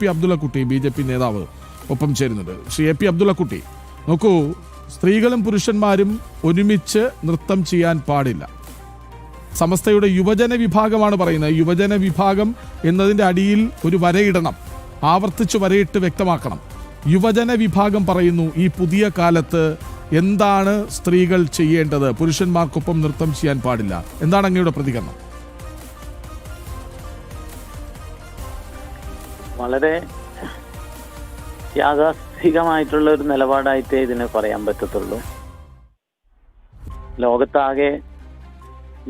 P Abdullakutty BJP നേതാവ് ഒപ്പം ചേരുന്നുണ്ട്. ശ്രീ AP അബ്ദുള്ളക്കുട്ടി, നോക്കൂ, സ്ത്രീകളും പുരുഷന്മാരും ഒരുമിച്ച് നൃത്തം ചെയ്യാൻ പാടില്ല. സമസ്തയുടെ യുവജന വിഭാഗമാണ് പറയുന്നത്. യുവജന വിഭാഗം എന്നതിൻ്റെ അടിയിൽ ഒരു വരയിടണം, ആവർത്തിച്ച് വരയിട്ട് വ്യക്തമാക്കണം. യുവജന വിഭാഗം പറയുന്നു ഈ പുതിയ കാലത്ത് എന്താണ് സ്ത്രീകൾ ചെയ്യേണ്ടത്, പുരുഷന്മാർക്കൊപ്പം നൃത്തം ചെയ്യാൻ പാടില്ല. എന്താണ് അങ്ങയുടെ പ്രതികരണം? വളരെ യാഥാസ്ഥിതികമായിട്ടുള്ള ഒരു നിലപാടായിട്ടേ ഇതിനെ പറയാൻ പറ്റത്തുള്ളൂ. ലോകത്താകെ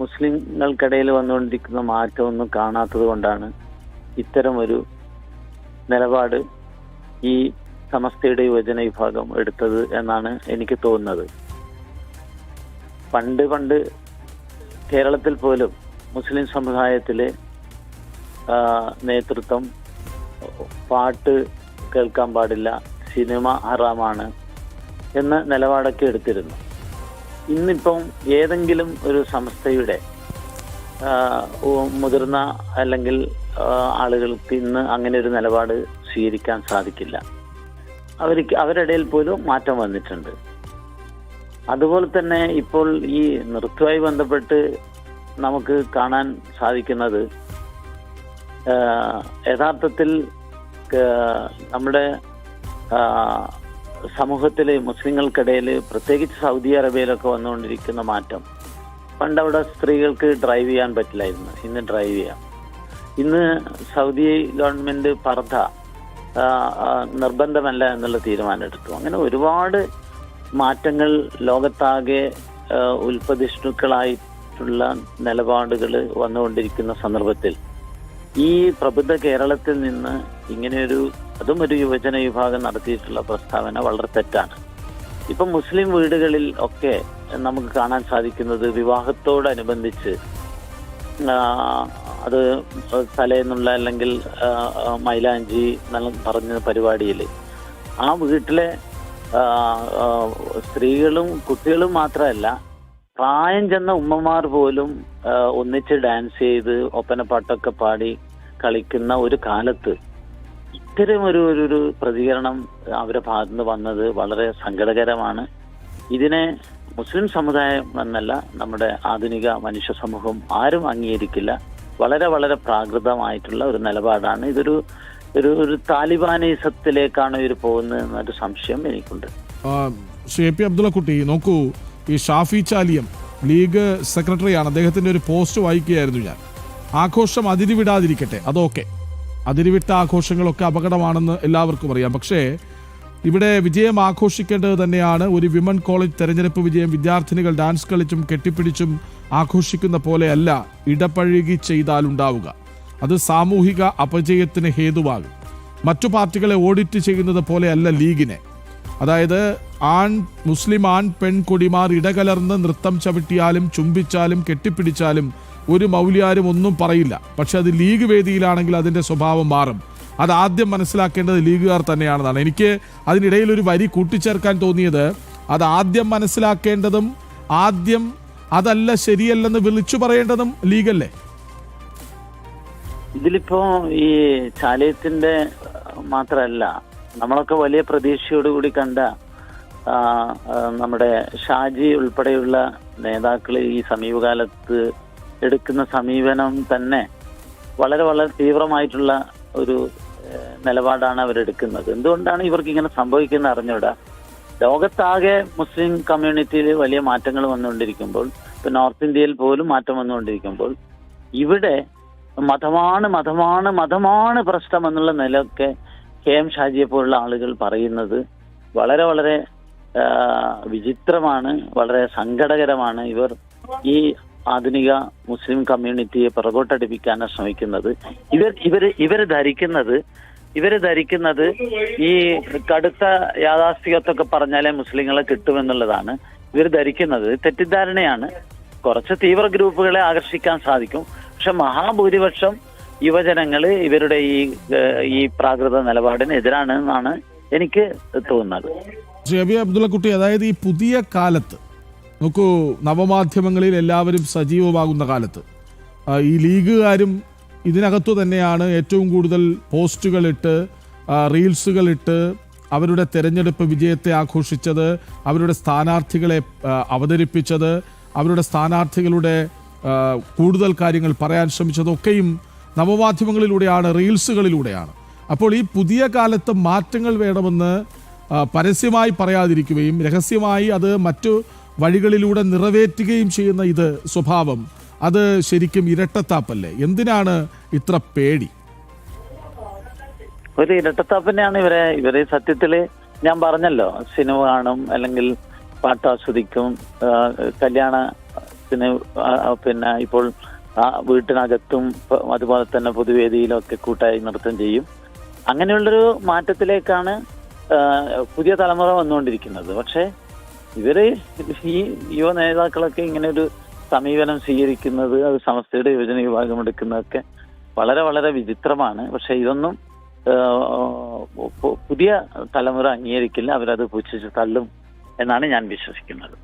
മുസ്ലിങ്ങൾക്കിടയിൽ വന്നുകൊണ്ടിരിക്കുന്ന മാറ്റമൊന്നും കാണാത്തത് കൊണ്ടാണ് ഇത്തരം ഒരു നിലപാട് ഈ സമസ്തയുടെ യുവജന വിഭാഗം എടുത്തത് എന്നാണ് എനിക്ക് തോന്നുന്നത്. പണ്ട് കേരളത്തിൽ പോലും മുസ്ലിം സമുദായത്തിലെ നേതൃത്വം പാട്ട് കേൾക്കാൻ പാടില്ല, സിനിമ ഹറാമാണ് എന്ന നിലപാടൊക്കെ എടുത്തിരുന്നു. ഇന്നിപ്പം ഏതെങ്കിലും ഒരു സംസ്ഥയുടെ മുതിർന്ന അല്ലെങ്കിൽ ആളുകൾക്ക് ഇന്ന് അങ്ങനെ ഒരു നിലപാട് സ്വീകരിക്കാൻ സാധിക്കില്ല. അവരുടെ ഇടയിൽ പോലും മാറ്റം വന്നിട്ടുണ്ട്. അതുപോലെ തന്നെ ഇപ്പോൾ ഈ നൃത്തവുമായി ബന്ധപ്പെട്ട് നമുക്ക് കാണാൻ സാധിക്കുന്നത് യഥാർത്ഥത്തിൽ നമ്മുടെ സമൂഹത്തിലെ മുസ്ലിങ്ങൾക്കിടയിൽ പ്രത്യേകിച്ച് സൗദി അറേബ്യയിലൊക്കെ വന്നുകൊണ്ടിരിക്കുന്ന മാറ്റം, പണ്ടവിടെ സ്ത്രീകൾക്ക് ഡ്രൈവ് ചെയ്യാൻ പറ്റില്ലായിരുന്നു, ഇന്ന് ഡ്രൈവ് ചെയ്യാം. ഇന്ന് സൗദി ഗവൺമെന്റ് പർദ്ദ നിർബന്ധമല്ല എന്നുള്ള തീരുമാനം എടുത്തു. അങ്ങനെ ഒരുപാട് മാറ്റങ്ങൾ ലോകത്താകെ ഉൽപ്പതിഷ്ണുക്കളായിട്ടുള്ള നിലപാടുകൾ വന്നുകൊണ്ടിരിക്കുന്ന സന്ദർഭത്തിൽ ഈ പ്രബുദ്ധ കേരളത്തിൽ നിന്ന് ഇങ്ങനെയൊരു അതും ഒരു യുവജന വിഭാഗം നടത്തിയിട്ടുള്ള പ്രസ്താവന വളരെ തെറ്റാണ്. ഇപ്പം മുസ്ലിം വീടുകളിൽ ഒക്കെ നമുക്ക് കാണാൻ സാധിക്കുന്നത് വിവാഹത്തോടനുബന്ധിച്ച് അത് തലേന്നുള്ള അല്ലെങ്കിൽ മൈലാഞ്ചി പറഞ്ഞ പരിപാടിയിൽ ആ വീട്ടിലെ സ്ത്രീകളും കുട്ടികളും മാത്രമല്ല, പ്രായം ചെന്ന ഉമ്മമാർ പോലും ഒന്നിച്ച് ഡാൻസ് ചെയ്ത് ഒപ്പനപ്പാട്ടൊക്കെ പാടി കളിക്കുന്ന ഒരു കാലത്ത് ഇത്തരം ഒരു പ്രതികരണം അവരുടെ ഭാഗത്തുനിന്ന് വന്നത് വളരെ സങ്കടകരമാണ്. ഇതിനെ മുസ്ലിം സമുദായം എന്നല്ല, നമ്മുടെ ആധുനിക മനുഷ്യ സമൂഹം ആരും അംഗീകരിക്കില്ല. വളരെ വളരെ പ്രാകൃതമായിട്ടുള്ള ഒരു നിലപാടാണ്. ഇതൊരു ഒരു താലിബാനിസത്തിലേക്കാണ് ഇവർ പോകുന്നത് എന്നൊരു സംശയം എനിക്കുണ്ട്. ശ്രീ AP അബ്ദുള്ളക്കുട്ടി, നോക്കൂ, ഈ ഷാഫി ചാലിയം ലീഗ് സെക്രട്ടറിയാണ്. അദ്ദേഹത്തിൻ്റെ ഒരു പോസ്റ്റ് വായിക്കുകയായിരുന്നു ഞാൻ. ആഘോഷം അതിരുവിടാതിരിക്കട്ടെ, അതൊക്കെ അതിരുവിട്ട ആഘോഷങ്ങളൊക്കെ അപകടമാണെന്ന് എല്ലാവർക്കും അറിയാം. പക്ഷേ ഇവിടെ വിജയം ആഘോഷിക്കേണ്ടത് തന്നെയാണ്. ഒരു വിമൻ കോളേജ് തെരഞ്ഞെടുപ്പ് വിജയം വിദ്യാർത്ഥിനികൾ ഡാൻസ് കളിച്ചും കെട്ടിപ്പിടിച്ചും ആഘോഷിക്കുന്ന പോലെയല്ല ഇടപഴകി ചെയ്താലുണ്ടാവുക. അത് സാമൂഹിക അപജയത്തിന് ഹേതുവാകും. മറ്റു പാർട്ടികളെ ഓഡിറ്റ് ചെയ്യുന്നത് പോലെയല്ല ലീഗിനെ. അതായത് മുസ്ലിം ആൺ പെൺ കൊടിമാർ ഇടകലർന്ന് നൃത്തം ചവിട്ടിയാലും ചുംബിച്ചാലും കെട്ടിപ്പിടിച്ചാലും ഒരു മൗലിയാരും ഒന്നും പറയില്ല. പക്ഷെ അത് ലീഗ് വേദിയിലാണെങ്കിൽ അതിൻ്റെ സ്വഭാവം മാറും. അത് ആദ്യം മനസ്സിലാക്കേണ്ടത് ലീഗുകാർ തന്നെയാണെന്നാണ്. എനിക്ക് അതിനിടയിൽ ഒരു വരി കൂട്ടിച്ചേർക്കാൻ തോന്നിയത്, അത് ആദ്യം മനസ്സിലാക്കേണ്ടതും ആദ്യം അതല്ല ശരിയല്ലെന്ന് വിളിച്ചു പറയേണ്ടതും ലീഗല്ലേ? ഇതിലിപ്പോ ഈ ചാലയത്തിന്റെ മാത്രമല്ല, നമ്മളൊക്കെ വലിയ പ്രതീക്ഷയോടുകൂടി കണ്ട നമ്മുടെ ഷാജി ഉൾപ്പെടെയുള്ള നേതാക്കൾ ഈ സമീപകാലത്ത് എടുക്കുന്ന സമീപനം തന്നെ വളരെ വളരെ തീവ്രമായിട്ടുള്ള ഒരു നിലപാടാണ് അവരെടുക്കുന്നത്. എന്തുകൊണ്ടാണ് ഇവർക്ക് ഇങ്ങനെ സംഭവിക്കുന്നത് അറിഞ്ഞൂടാ. ലോകത്താകെ മുസ്ലിം കമ്മ്യൂണിറ്റിയിൽ വലിയ മാറ്റങ്ങൾ വന്നുകൊണ്ടിരിക്കുമ്പോൾ, ഇപ്പൊ നോർത്ത് ഇന്ത്യയിൽ പോലും മാറ്റം വന്നുകൊണ്ടിരിക്കുമ്പോൾ, ഇവിടെ മതമാണ് പ്രശ്നം എന്നുള്ള നിലയൊക്കെ KM ഷാജിയെ പോലുള്ള ആളുകൾ പറയുന്നത് വളരെ വളരെ വിചിത്രമാണ്, വളരെ സങ്കടകരമാണ്. ഇവർ ഈ ആധുനിക മുസ്ലിം കമ്മ്യൂണിറ്റിയെ പുറകോട്ടടിപ്പിക്കാനാണ് ശ്രമിക്കുന്നത്. ഇവര് ധരിക്കുന്നത് ഈ കടുത്ത യാഥാസ്ഥികത്വമൊക്കെ പറഞ്ഞാലേ മുസ്ലിങ്ങളെ കിട്ടുമെന്നുള്ളതാണ് ഇവർ ധരിക്കുന്നത്. തെറ്റിദ്ധാരണയാണ്. കുറച്ച് തീവ്ര ഗ്രൂപ്പുകളെ ആകർഷിക്കാൻ സാധിക്കും. പക്ഷെ മഹാഭൂരിപക്ഷം യുവജനങ്ങൾ ഇവരുടെ ഈ പ്രാകൃത നിലപാടിന് എതിരാണ് എന്നാണ് എനിക്ക് തോന്നുന്നത്. ശ്രീ AP അബ്ദുള്ളക്കുട്ടി, അതായത് ഈ പുതിയ കാലത്ത് നോക്കൂ, നവമാധ്യമങ്ങളിൽ എല്ലാവരും സജീവമാകുന്ന കാലത്ത് ഈ ലീഗുകാരും ഇതിനകത്തു തന്നെയാണ് ഏറ്റവും കൂടുതൽ പോസ്റ്റുകളിട്ട് റീൽസുകൾ ഇട്ട് അവരുടെ തെരഞ്ഞെടുപ്പ് വിജയത്തെ ആഘോഷിച്ചത്, അവരുടെ സ്ഥാനാർത്ഥികളെ അവതരിപ്പിച്ചത്, അവരുടെ സ്ഥാനാർത്ഥികളുടെ കൂടുതൽ കാര്യങ്ങൾ പറയാൻ ശ്രമിച്ചതൊക്കെയും നവമാധ്യമങ്ങളിലൂടെയാണ്, റീൽസുകളിലൂടെയാണ്. അപ്പോൾ ഈ പുതിയ കാലത്ത് മാറ്റങ്ങൾ വേണമെന്ന് പരസ്യമായി പറയാതിരിക്കുകയും രഹസ്യമായി അത് മറ്റു വഴികളിലൂടെ നിറവേറ്റുകയും ചെയ്യുന്ന ഇത് സ്വഭാവം, അത് ശരിക്കും ഇരട്ടത്താപ്പല്ലേ? എന്തിനാണ് ഇത്ര പേടി? ഒരു ഇരട്ടത്താപ്പിനെയാണ് ഇവരെ സത്യത്തില് ഞാൻ പറഞ്ഞല്ലോ, സിനിമ കാണും, അല്ലെങ്കിൽ പാട്ട് ആസ്വദിക്കും, കല്യാണത്തിന് പിന്നെ ഇപ്പോൾ വീട്ടിനകത്തും അതുപോലെ തന്നെ പൊതുവേദിയിലൊക്കെ കൂട്ടായി നൃത്തം ചെയ്യും. അങ്ങനെയുള്ളൊരു മാറ്റത്തിലേക്കാണ് പുതിയ തലമുറ വന്നുകൊണ്ടിരിക്കുന്നത്. പക്ഷെ ഇവര് ഈ യുവ നേതാക്കളൊക്കെ ഇങ്ങനെ ഒരു സമീപനം സ്വീകരിക്കുന്നത്, അത് സമസ്തയുടെ യുവജന വിഭാഗം എടുക്കുന്നതൊക്കെ വളരെ വളരെ വിചിത്രമാണ്. പക്ഷെ ഇതൊന്നും പുതിയ തലമുറ അംഗീകരിക്കില്ല, അവരത് പുച്ഛിച്ച് തള്ളും എന്നാണ് ഞാൻ വിശ്വസിക്കുന്നത്.